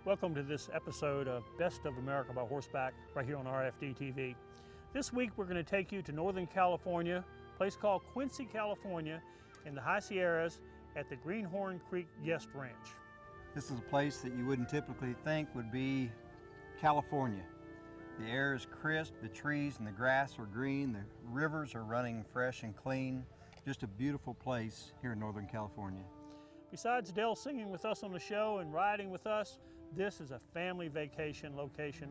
Welcome to this episode of Best of America by Horseback right here on RFD-TV. This week we're going to take you to Northern California, a place called Quincy, California, in the High Sierras at the Greenhorn Creek Guest Ranch. This is a place that you wouldn't typically think would be California. The air is crisp, the trees and the grass are green, the rivers are running fresh and clean. Just a beautiful place here in Northern California. Besides Dell singing with us on the show and riding with us, this is a family vacation location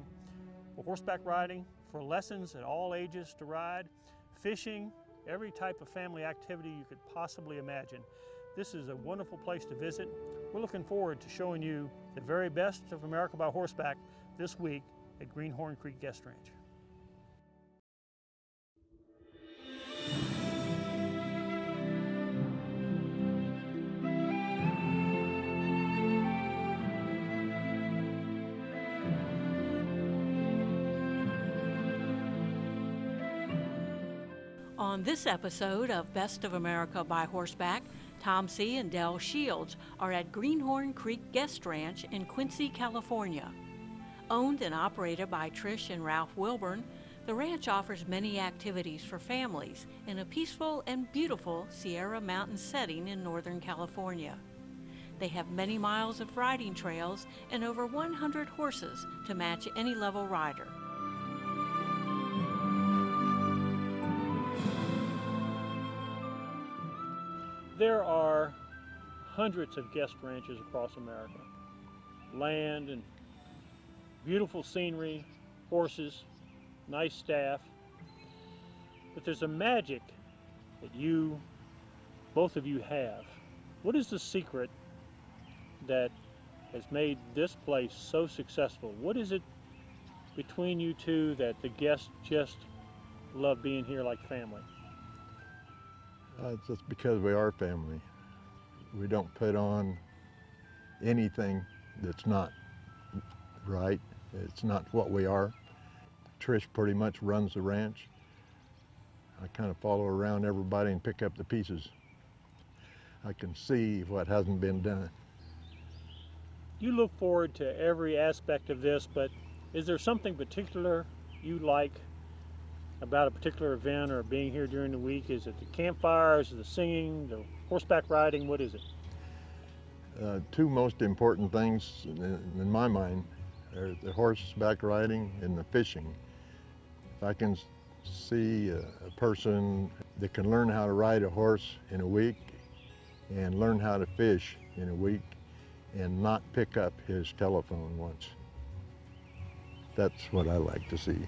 for horseback riding, for lessons at all ages to ride, fishing, every type of family activity you could possibly imagine. This is a wonderful place to visit. We're looking forward to showing you the very best of America by Horseback this week at Greenhorn Creek Guest Ranch. On this episode of Best of America by Horseback, Tom C. and Dell Shields are at Greenhorn Creek Guest Ranch in Quincy, California. Owned and operated by Trish and Ralph Wilburn, the ranch offers many activities for families in a peaceful and beautiful Sierra Mountain setting in Northern California. They have many miles of riding trails and over 100 horses to match any level rider. There are hundreds of guest ranches across America. Land and beautiful scenery, horses, nice staff. But there's a magic that both of you have. What is the secret that has made this place so successful? What is it between you two that the guests just love being here like family? It's just because we are family. We don't put on anything that's not right. It's not what we are. Trish pretty much runs the ranch. I kind of follow around everybody and pick up the pieces. I can see what hasn't been done. You look forward to every aspect of this, but is there something particular you like about a particular event or being here during the week? Is it the campfires, the singing, the horseback riding? What is it? Two most important things in my mind are the horseback riding and the fishing. If I can see a person that can learn how to ride a horse in a week and learn how to fish in a week and not pick up his telephone once, that's what I like to see.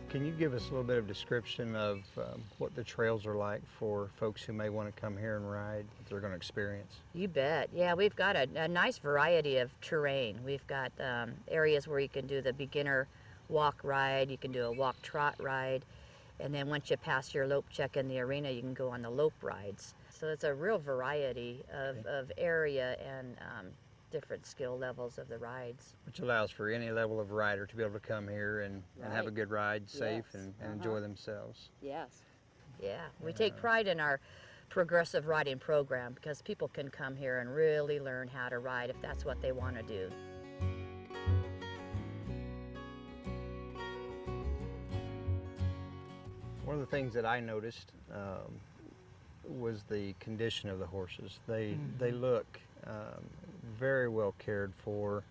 Can you give us a little bit of description of what the trails are like for folks who may want to come here and ride, what they're going to experience? You bet. Yeah, we've got a nice variety of terrain. We've got areas where you can do the beginner walk ride, you can do a walk trot ride, and then once you pass your lope check in the arena, you can go on the lope rides. So it's a real variety of area and different skill levels of the rides. Which allows for any level of rider to be able to come here and have a good ride, safe, Yes. and enjoy themselves. Yes. Yeah, we take pride in our progressive riding program because people can come here and really learn how to ride if that's what they want to do. One of the things that I noticed was the condition of the horses. They look very well cared for,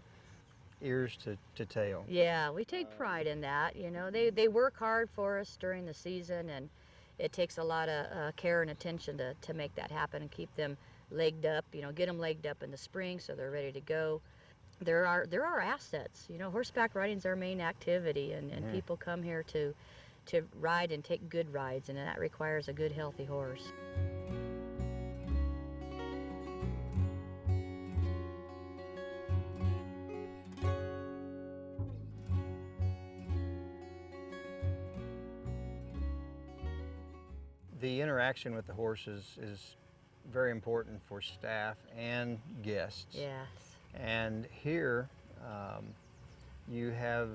ears to tail. Yeah, we take pride in that. You know, they work hard for us during the season, and it takes a lot of care and attention to make that happen and keep them legged up. You know, get them legged up in the spring so they're ready to go. There are assets. You know, horseback riding is our main activity, and people come here to ride and take good rides, and that requires a good, healthy horse. The interaction with the horses is very important for staff and guests. Yes. And here you have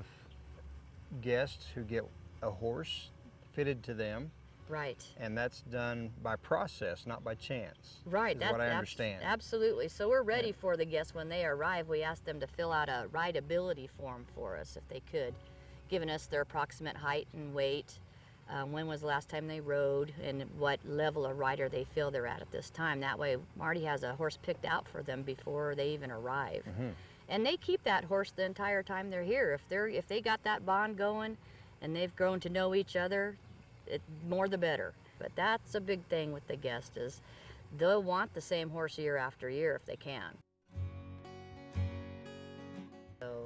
guests who get a horse fitted to them. Right. And that's done by process, not by chance. Right. That's what I understand. Absolutely. So we're ready for the guests when they arrive. We ask them to fill out a rideability form for us if they could, giving us their approximate height and weight, when was the last time they rode, and what level of rider they feel they're at this time. That way Marty has a horse picked out for them before they even arrive. And they keep that horse the entire time they're here. If they got that bond going and they've grown to know each other, more the better. But that's a big thing with the guest, is they'll want the same horse year after year if they can.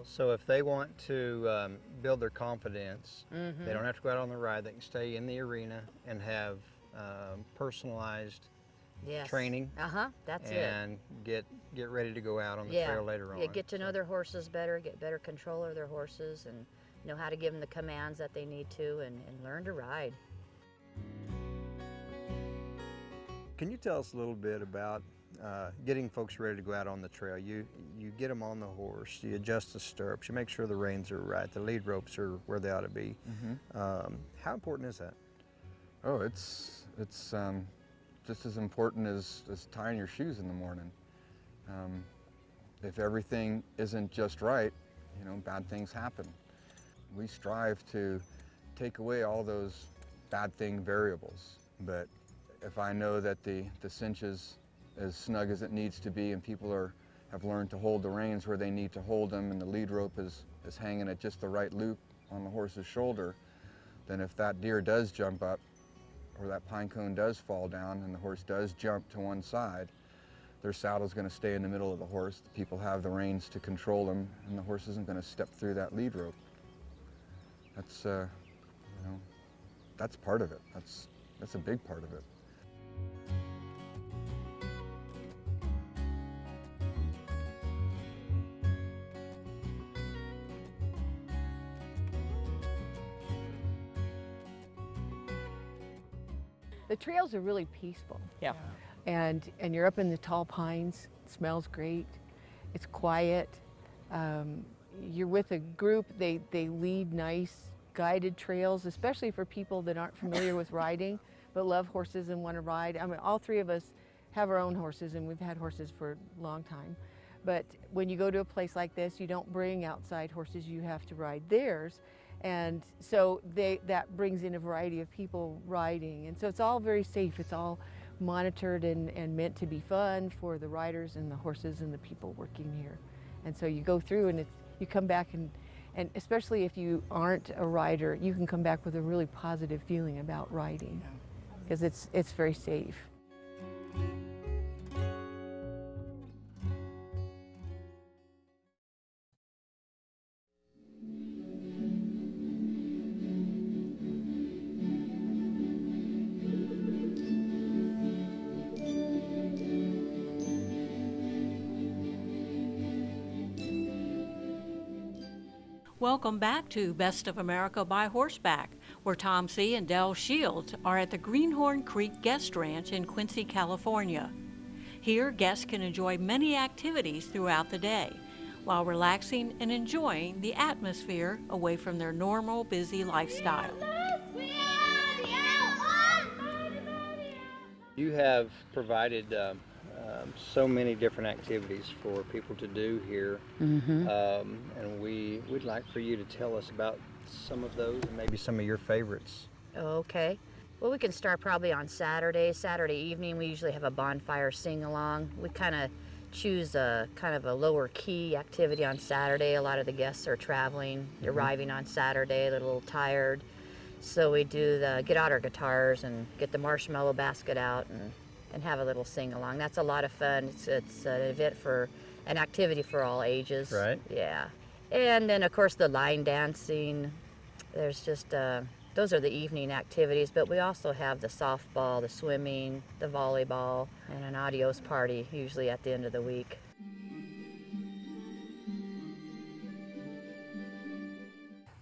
So if they want to build their confidence, they don't have to go out on the ride. They can stay in the arena and have personalized training. That's it. And get ready to go out on the trail later on. Yeah, get to know their horses better, get better control of their horses, and know how to give them the commands that they need to, and learn to ride. Can you tell us a little bit about getting folks ready to go out on the trail? You get them on the horse, you adjust the stirrups, you make sure the reins are right, the lead ropes are where they ought to be. How important is that? Oh, it's just as important as tying your shoes in the morning. If everything isn't just right, you know, bad things happen. We strive to take away all those bad thing variables, but if I know that the cinch is as snug as it needs to be and people have learned to hold the reins where they need to hold them, and the lead rope is hanging at just the right loop on the horse's shoulder, then if that deer does jump up or that pine cone does fall down and the horse does jump to one side, their saddle's going to stay in the middle of the horse. The people have the reins to control them, and the horse isn't going to step through that lead rope. That's, you know, that's part of it. That's a big part of it. The trails are really peaceful. Yeah. And you're up in the tall pines. It smells great. It's quiet. You're with a group. They lead nice guided trails, especially for people that aren't familiar with riding but love horses and want to ride. I mean, all three of us have our own horses, and we've had horses for a long time. But when you go to a place like this, you don't bring outside horses. You have to ride theirs. And so that brings in a variety of people riding. And so it's all very safe. It's all monitored and meant to be fun for the riders and the horses and the people working here. And so you go through and you come back, and especially if you aren't a rider, you can come back with a really positive feeling about riding, because it's very safe. Welcome back to Best of America by Horseback, where Tom C. and Del Shields are at the Greenhorn Creek Guest Ranch in Quincy, California. Here, guests can enjoy many activities throughout the day, while relaxing and enjoying the atmosphere away from their normal, busy lifestyle. You have provided so many different activities for people to do here, and we'd like for you to tell us about some of those and maybe some of your favorites. Okay. Well, we can start probably on Saturday. Saturday evening, we usually have a bonfire sing-along. We kind of choose a kind of a lower key activity on Saturday. A lot of the guests are traveling, arriving on Saturday, they're a little tired. So we do get out our guitars and get the marshmallow basket out and have a little sing-along. That's a lot of fun. It's an event for an activity for all ages. Right. Yeah. And then, of course, the line dancing. There's just, those are the evening activities, but we also have the softball, the swimming, the volleyball, and an adios party, usually at the end of the week.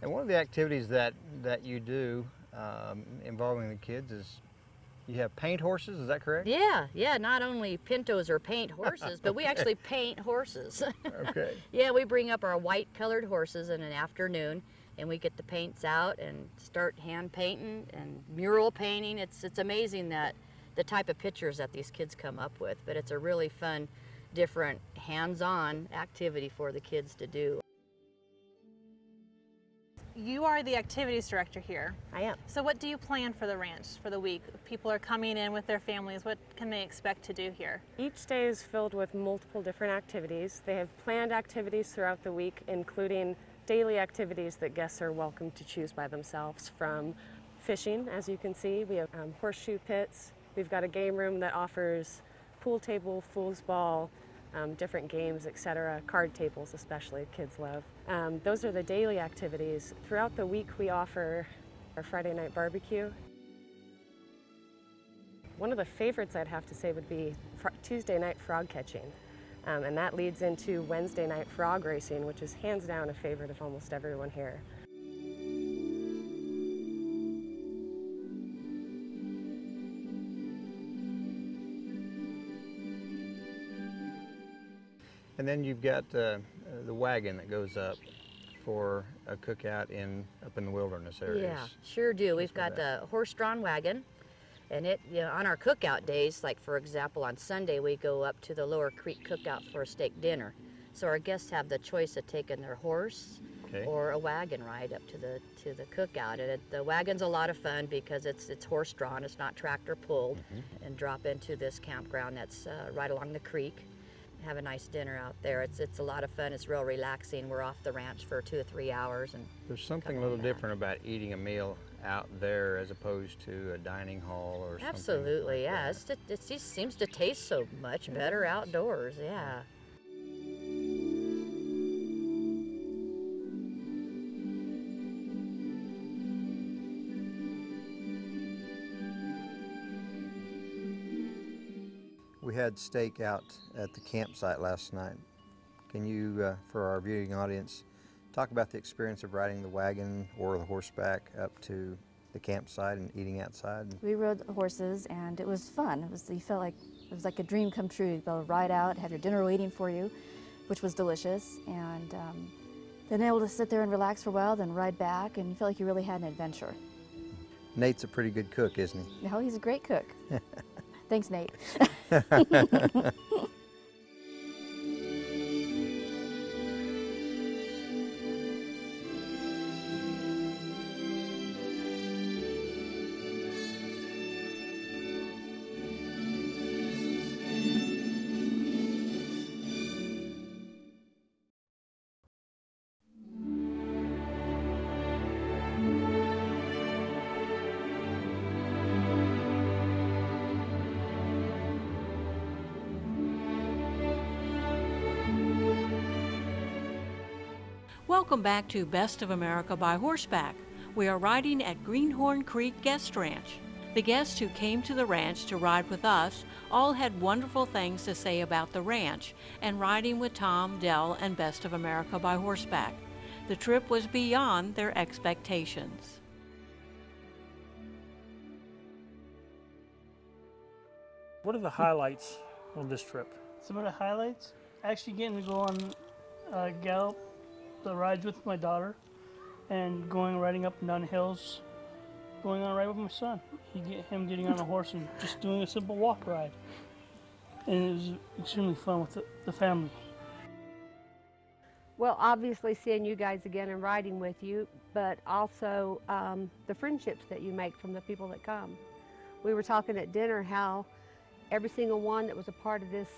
And one of the activities that you do involving the kids is You have paint horses, is that correct? Yeah, yeah, not only pintos or paint horses, but we actually paint horses. Okay. Yeah, we bring up our white colored horses in an afternoon and we get the paints out and start hand painting and mural painting. It's amazing that the type of pictures that these kids come up with, but it's a really fun, different, hands-on activity for the kids to do. You are the activities director here. I am. So what do you plan for the ranch for the week? If people are coming in with their families, what can they expect to do here? Each day is filled with multiple different activities. They have planned activities throughout the week, including daily activities that guests are welcome to choose by themselves, from fishing, as you can see. We have horseshoe pits. We've got a game room that offers pool table, foosball, different games, etc., card tables especially, kids love. Those are the daily activities. Throughout the week we offer our Friday night barbecue. One of the favorites I'd have to say would be Tuesday night frog catching. And that leads into Wednesday night frog racing, which is hands down a favorite of almost everyone here. And then you've got the wagon that goes up for a cookout up in the wilderness areas. Yeah, sure do. We've got the horse-drawn wagon, and on our cookout days, like for example on Sunday, we go up to the Lower Creek Cookout for a steak dinner. So our guests have the choice of taking their horse or a wagon ride up to the cookout. And the wagon's a lot of fun because it's horse-drawn, it's not tractor pulled, and drop into this campground that's right along the creek. Have a nice dinner out there. It's a lot of fun. It's real relaxing. We're off the ranch for 2 or 3 hours. And there's something a little different about eating a meal out there as opposed to a dining hall or something. Absolutely, yeah. It just seems to taste so much better outdoors, yeah. We had steak out at the campsite last night. Can you, for our viewing audience, talk about the experience of riding the wagon or the horseback up to the campsite and eating outside? We rode the horses and it was fun. You felt like it was like a dream come true. You'd be able to ride out, have your dinner waiting for you, which was delicious, and then able to sit there and relax for a while, then ride back, and you felt like you really had an adventure. Nate's a pretty good cook, isn't he? No, he's a great cook. Thanks, Nate. Welcome back to Best of America by Horseback. We are riding at Greenhorn Creek Guest Ranch. The guests who came to the ranch to ride with us all had wonderful things to say about the ranch and riding with Tom, Del, and Best of America by Horseback. The trip was beyond their expectations. What are the highlights on this trip? Some of the highlights, actually getting to go on gallop the rides with my daughter and riding up and down hills, going on a ride with my son. Him getting on a horse and just doing a simple walk ride. And it was extremely fun with the family. Well, obviously seeing you guys again and riding with you, but also the friendships that you make from the people that come. We were talking at dinner how every single one that was a part of this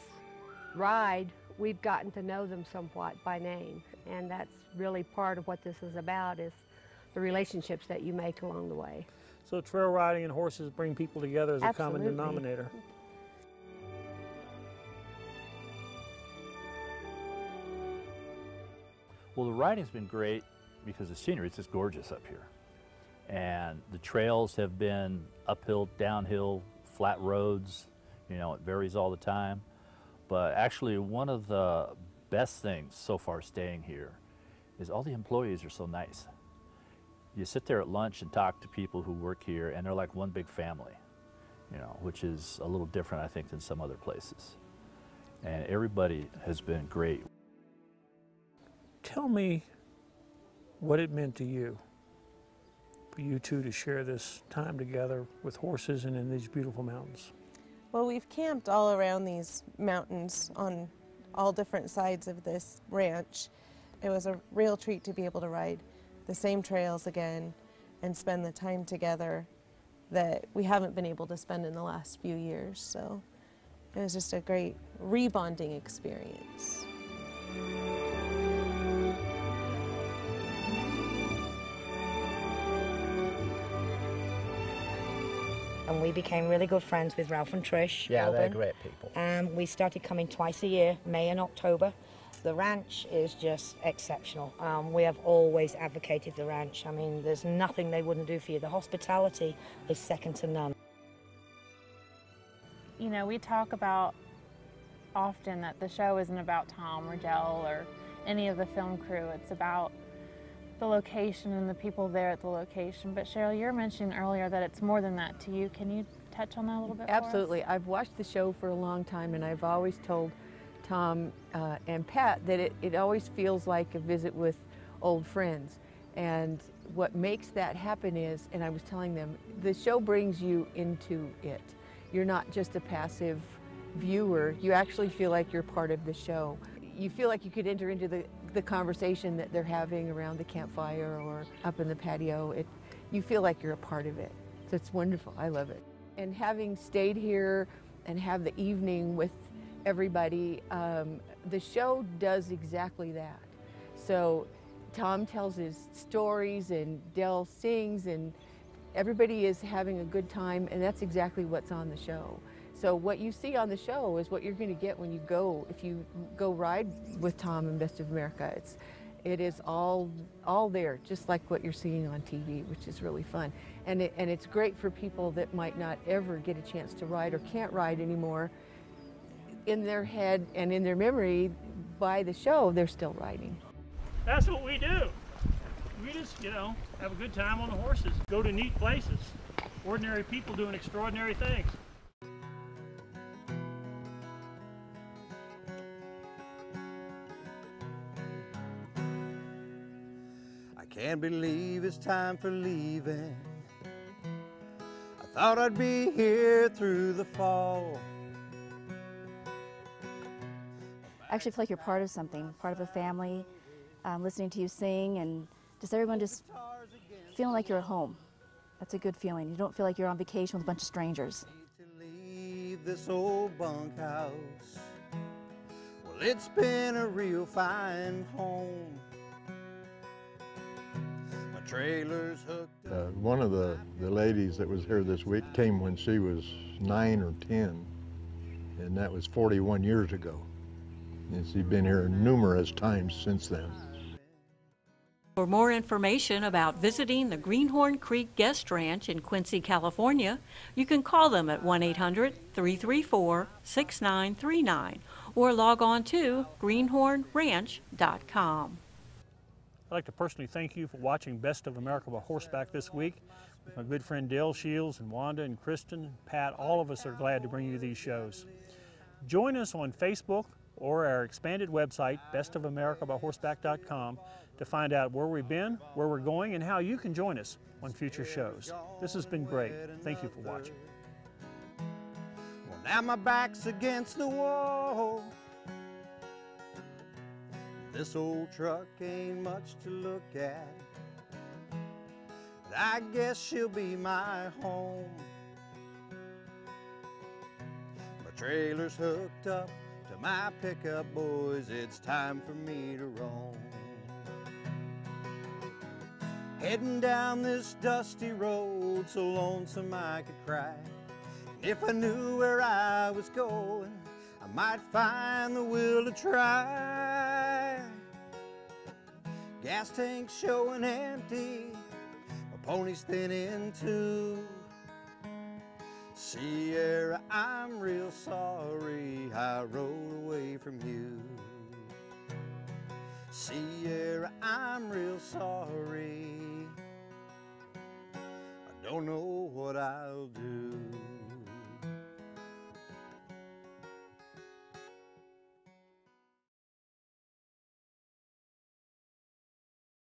ride, we've gotten to know them somewhat by name. And that's really part of what this is about, is the relationships that you make along the way. So trail riding and horses bring people together as Absolutely. a common denominator. Well, the riding's been great because the scenery is just gorgeous up here. And the trails have been uphill, downhill, flat roads. You know, it varies all the time. But actually, one of the best things so far staying here is all the employees are so nice. You sit there at lunch and talk to people who work here, and they're like one big family. you know, which is a little different, I think, than some other places. And everybody has been great. Tell me what it meant to you, for you two to share this time together with horses and in these beautiful mountains. Well, we've camped all around these mountains on all different sides of this ranch. It was a real treat to be able to ride the same trails again and spend the time together that we haven't been able to spend in the last few years. So it was just a great rebonding experience. And we became really good friends with Ralph and Trish. Yeah, they're Melbourne. great people. And we started coming twice a year, May and October. The ranch is just exceptional. We have always advocated the ranch. I mean, there's nothing they wouldn't do for you. The hospitality is second to none. You know, we talk about often that the show isn't about Tom or Del or any of the film crew. It's about the location and the people there at the location. But Cheryl, you were mentioning earlier that it's more than that to you. Can you touch on that a little bit? Absolutely. I've watched the show for a long time, and I've always told Tom and Pat that it always feels like a visit with old friends. And what makes that happen is, and I was telling them, the show brings you into it. You're not just a passive viewer. You actually feel like you're part of the show. You feel like you could enter into the conversation that they're having around the campfire or up in the patio. You feel like you're a part of it. So it's wonderful. I love it. And having stayed here and have the evening with everybody, the show does exactly that. So Tom tells his stories and Del sings and everybody is having a good time, and that's exactly what's on the show. So what you see on the show is what you're going to get when you go, if you go ride with Tom in Best of America. It is all there, just like what you're seeing on TV, which is really fun. And it's great for people that might not ever get a chance to ride or can't ride anymore. In their head and in their memory, by the show, they're still riding. That's what we do. We just, you know, have a good time on the horses, go to neat places, ordinary people doing extraordinary things. Can't believe it's time for leaving. I thought I'd be here through the fall. I actually feel like you're part of something, part of a family, listening to you sing and just everyone just feeling like you're at home. That's a good feeling. You don't feel like you're on vacation with a bunch of strangers. To leave this old bunkhouse. Well, it's been a real fine home. Trailers hooked up. One of the ladies that was here this week came when she was 9 or 10, and that was 41 years ago. And she's been here numerous times since then. For more information about visiting the Greenhorn Creek Guest Ranch in Quincy, California, you can call them at 1-800-334-6939 or log on to greenhornranch.com. I'd like to personally thank you for watching Best of America by Horseback this week. With my good friend Dale Shields and Wanda and Kristen and Pat, all of us are glad to bring you these shows. Join us on Facebook or our expanded website, bestofamericabyhorseback.com, to find out where we've been, where we're going, and how you can join us on future shows. This has been great. Thank you for watching. Well, now my back's against the wall. This old truck ain't much to look at, but I guess she'll be my home. My trailer's hooked up to my pickup, boys, it's time for me to roam. Heading down this dusty road, so lonesome I could cry. And if I knew where I was going, I might find the will to try. Gas tank showing empty, my pony's thinning too. Sierra, I'm real sorry I rode away from you. Sierra, I'm real sorry. I don't know what I'll do.